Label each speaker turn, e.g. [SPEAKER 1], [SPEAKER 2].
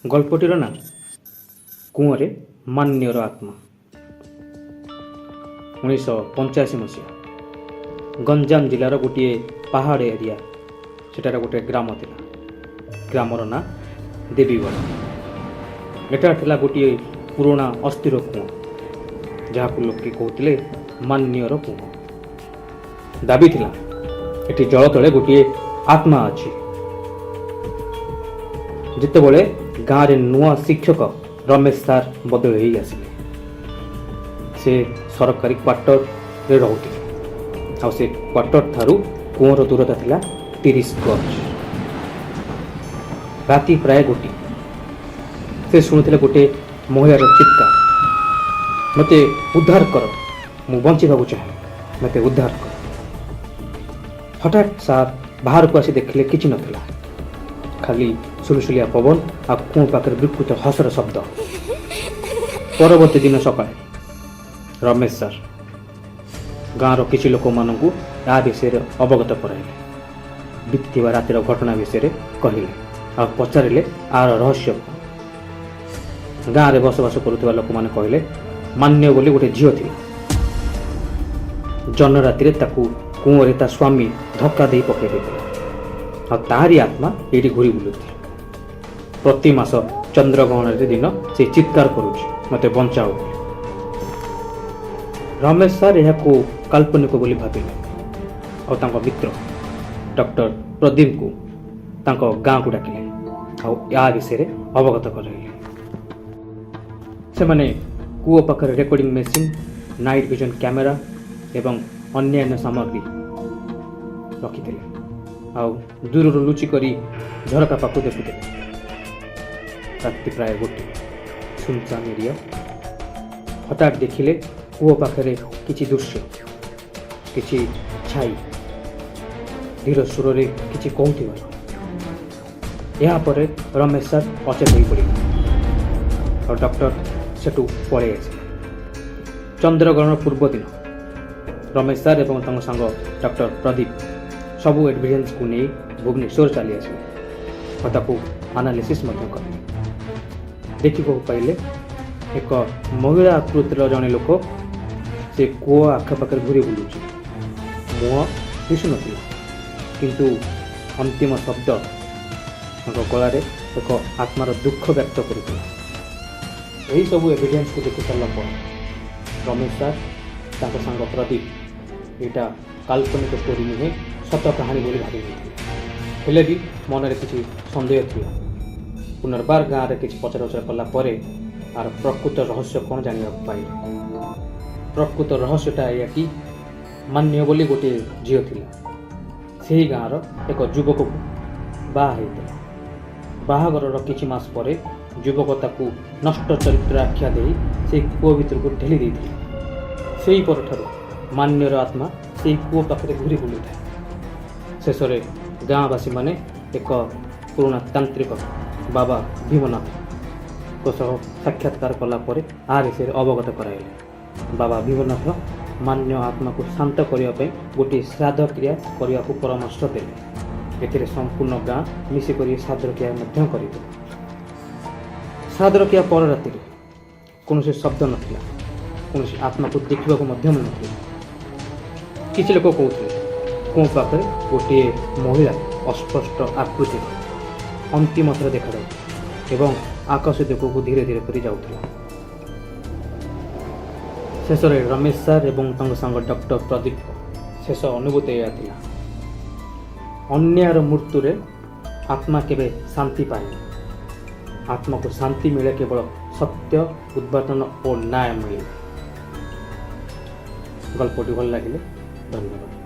[SPEAKER 1] ଗଳ୍ପଟିର ନାଁ କୂଅରେ ମାନ୍ୟର ଆତ୍ମା। 1985 ମସିହା ଗଞ୍ଜାମ ଜିଲ୍ଲାର ଗୋଟିଏ ପାହାଡ଼ ଏରିଆ, ସେଠାରେ ଗୋଟିଏ ଗ୍ରାମ ଥିଲା। ଗ୍ରାମର ନାଁ ଦେବୀଗଡ଼। ଏଠାରେ ଥିଲା ଗୋଟିଏ ପୁରୁଣା ଅସ୍ଥିର କୂଅ, ଯାହାକୁ ଲୋକେ କହୁଥିଲେ ମାନ୍ୟର କୂଅ। ଦାବି ଥିଲା ଏଠି ଜଳ ତଳେ ଗୋଟିଏ ଆତ୍ମା ଅଛି। ଯେତେବେଳେ ଗାଁରେ ନୂଆ ଶିକ୍ଷକ ରମେଶ ସାର୍ ବଦଳି ହୋଇ ଆସିଲେ, ସେ ସରକାରୀ କ୍ୱାର୍ଟରରେ ରହୁଥିଲେ। ଆଉ ସେ କ୍ୱାର୍ଟର ଠାରୁ କୂଅର ଦୂରତା ଥିଲା 30 ଗଜ। ରାତି ପ୍ରାୟ 1। ସେ ଶୁଣୁଥିଲେ ଗୋଟିଏ ମହିଳାର ଚିତ୍କାର, ମୋତେ ଉଦ୍ଧାର କର, ମୁଁ ବଞ୍ଚିବାକୁ ଚାହେଁ, ମୋତେ ଉଦ୍ଧାର କର। ହଠାତ୍ ସାର୍ ବାହାରକୁ ଆସି ଦେଖିଲେ କିଛି ନଥିଲା, ଖାଲି ସୁଲସୁଲିଆ ପବନ ଆଉ କୂଅ ପାଖରେ ବିକୃତ ହସର ଶବ୍ଦ। ପରବର୍ତ୍ତୀ ଦିନ ସକାଳେ ରମେଶ ସାର୍ ଗାଁର କିଛି ଲୋକମାନଙ୍କୁ ତା ବିଷୟରେ ଅବଗତ କରାଇଲେ। ବିତିଥିବା ରାତିର ଘଟଣା ବିଷୟରେ କହିଲେ ଆଉ ପଚାରିଲେ ଆର ରହସ୍ୟ କ'ଣ। ଗାଁରେ ବସବାସ କରୁଥିବା ଲୋକମାନେ କହିଲେ ମାନ୍ୟ ବୋଲି ଗୋଟେ ଝିଅ ଥିଲା। ଜହ୍ନ ରାତିରେ ତାକୁ କୂଅରେ ତା ସ୍ୱାମୀ ଧକ୍କା ଦେଇ ପକାଇ ଦେଇଥିଲା, ଆଉ ତାହାରି ଆତ୍ମା ଏଇଠି ଘୁରି ବୁଲୁଥିଲା। ପ୍ରତି ମାସ ଚନ୍ଦ୍ରଗ୍ରହଣରେ ଦିନ ସେ ଚିତ୍କାର କରୁଛି, ମୋତେ ବଞ୍ଚାଅ ବୋଲି। ରମେଶ ସାର୍ ଏହାକୁ କାଳ୍ପନିକ ବୋଲି ଭାବିଲେ ଆଉ ତାଙ୍କ ମିତ୍ର ଡକ୍ଟର ପ୍ରଦୀପଙ୍କୁ ତାଙ୍କ ଗାଁକୁ ଡାକିଲେ ଆଉ ଏହା ବିଷୟରେ ଅବଗତ କରାଇଲେ। ସେମାନେ କୂଅ ପାଖରେ recording machine, night vision camera ଏବଂ ଅନ୍ୟାନ୍ୟ ସାମଗ୍ରୀ ରଖିଥିଲେ ଆଉ ଦୂରରୁ ଲୁଚି କରି ଝରକା ପାଖକୁ ଦେଖୁଥିଲେ। ରାତି ପ୍ରାୟ 1, ସୁନସାନ ଏରିଆ। ହଠାତ୍ ଦେଖିଲେ କୂଅ ପାଖରେ କିଛି ଦୃଶ୍ୟ, କିଛି ଛାଇ ଧୀର ସୁରରେ କିଛି କହୁଥିବାର। ଏହାପରେ ରମେଶ ସାର୍ ଅଚେତ ହୋଇ ପଡ଼ିଲେ ଆଉ ଡକ୍ଟର ସେଠୁ ପଳେଇ ଆସିଲେ। ଚନ୍ଦ୍ରଗ୍ରହଣ ପୂର୍ବ ଦିନ ରମେଶ ସାର୍ ଏବଂ ତାଙ୍କ ସାଙ୍ଗ ଡକ୍ଟର ପ୍ରଦୀପ ସବୁ ଏଭିଡେନ୍ସକୁ ନେଇ ଭୁବନେଶ୍ୱର ଚାଲି ଆସିଲେ ଓ ତାକୁ ଆନାଲିସିସ୍ ମଧ୍ୟ କଲେ। ଦେଖିବାକୁ ପାଇଲେ ଏକ ମହିଳା ଆକୃତିର ଜଣେ ଲୋକ ସେ କୂଅ ଆଖପାଖରେ ଘୁରି ବୁଲୁଛି। ମୁହଁ ଦିଶୁନଥିଲା, କିନ୍ତୁ ଅନ୍ତିମ ଶବ୍ଦ ତାଙ୍କ ଗଳାରେ ଏକ ଆତ୍ମାର ଦୁଃଖ ବ୍ୟକ୍ତ କରୁଥିଲା। ଏହିସବୁ ଏଭିଡେନ୍ସକୁ ଦେଖି ସାରିଲା ପରେ ରମେଶ ସାର୍ ତାଙ୍କ ସାଙ୍ଗ ପ୍ରଦୀପ ଏଇଟା କାଳ୍ପନିକ ଷ୍ଟୋରି ନୁହେଁ, ସତ କାହାଣୀ ବୋଲି ଭାବି ନେଇଥିଲେ। ହେଲେ ବି ମନରେ କିଛି ସନ୍ଦେହ ଥିଲା। ପୁନର୍ବାର ଗାଁରେ କିଛି ପଚରାଉଚରା କଲା ପରେ ଆର ପ୍ରକୃତ ରହସ୍ୟ କ'ଣ ଜାଣିବାକୁ ପାଇଲେ। ପ୍ରକୃତ ରହସ୍ୟଟା ଏଇଆ କି ମାନ୍ୟ ବୋଲି ଗୋଟିଏ ଝିଅ ଥିଲା। ସେହି ଗାଁର ଏକ ଯୁବକକୁ ବାହା ହେଇଥିଲା। ବାହାଘରର କିଛି ମାସ ପରେ ଯୁବକ ତାକୁ ନଷ୍ଟ ଚରିତ୍ର ଆଖ୍ୟା ଦେଇ ସେହି କୂଅ ଭିତରକୁ ଠେଲି ଦେଇଥିଲେ। ସେହି ପରଠାରୁ ମାନ୍ୟର ଆତ୍ମା ସେହି କୂଅ ପାଖରେ ଘୁରି ବୁଲୁଥାଏ। ଶେଷରେ ଗାଁବାସୀମାନେ ଏକ ପୁରୁଣା ତାନ୍ତ୍ରିକ ବାବା ଭୀମନାଥଙ୍କ ସହ ସାକ୍ଷାତକାର କଲା ପରେ ଆ ବିଷୟରେ ଅବଗତ କରାଇଲେ। ବାବା ଭୀମନାଥ ମାନ୍ୟ ଆତ୍ମାକୁ ଶାନ୍ତ କରିବା ପାଇଁ ଗୋଟିଏ ଶ୍ରାଦ୍ଧ କ୍ରିୟା କରିବାକୁ ପରାମର୍ଶ ଦେଲେ। ଏଥିରେ ସମ୍ପୂର୍ଣ୍ଣ ଗାଁ ମିଶିକରି ଶ୍ରାଦ୍ଧ କ୍ରିୟା ମଧ୍ୟ କରିଥିଲେ। ଶ୍ରାଦ୍ଧ କ୍ରିୟା ପର ରାତିରେ କୌଣସି ଶବ୍ଦ ନଥିଲା, କୌଣସି ଆତ୍ମାକୁ ଦେଖିବାକୁ ମଧ୍ୟ ମିଳୁନଥିଲା। କିଛି ଲୋକ କହୁଥିଲେ କୂଅ ପାଖରେ ଗୋଟିଏ ମହିଳା ଅସ୍ପଷ୍ଟ ଆକୃତିର ଅନ୍ତିମ ଥର ଦେଖାଯାଉଥିଲା ଏବଂ ଆକାଶ ଦିଗକୁ ଧୀରେ ଧୀରେ କରି ଯାଉଥିଲା। ଶେଷରେ ରମେଶ ସାର୍ ଏବଂ ତାଙ୍କ ସାଙ୍ଗ ଡକ୍ଟର ପ୍ରଦୀପଙ୍କ ଶେଷ ଅନୁଭୂତି ଏହା ଥିଲା, ଅନ୍ୟାୟର ମୃତ୍ୟୁରେ ଆତ୍ମା କେବେ ଶାନ୍ତି ପାଏନି। ଆତ୍ମାକୁ ଶାନ୍ତି ମିଳେ କେବଳ ସତ୍ୟ ଉଦ୍ଭାବନ ଓ ନ୍ୟାୟ ମିଳେ। ଗଳ୍ପଟି ଭଲ ଲାଗିଲେ ଧନ୍ୟବାଦ।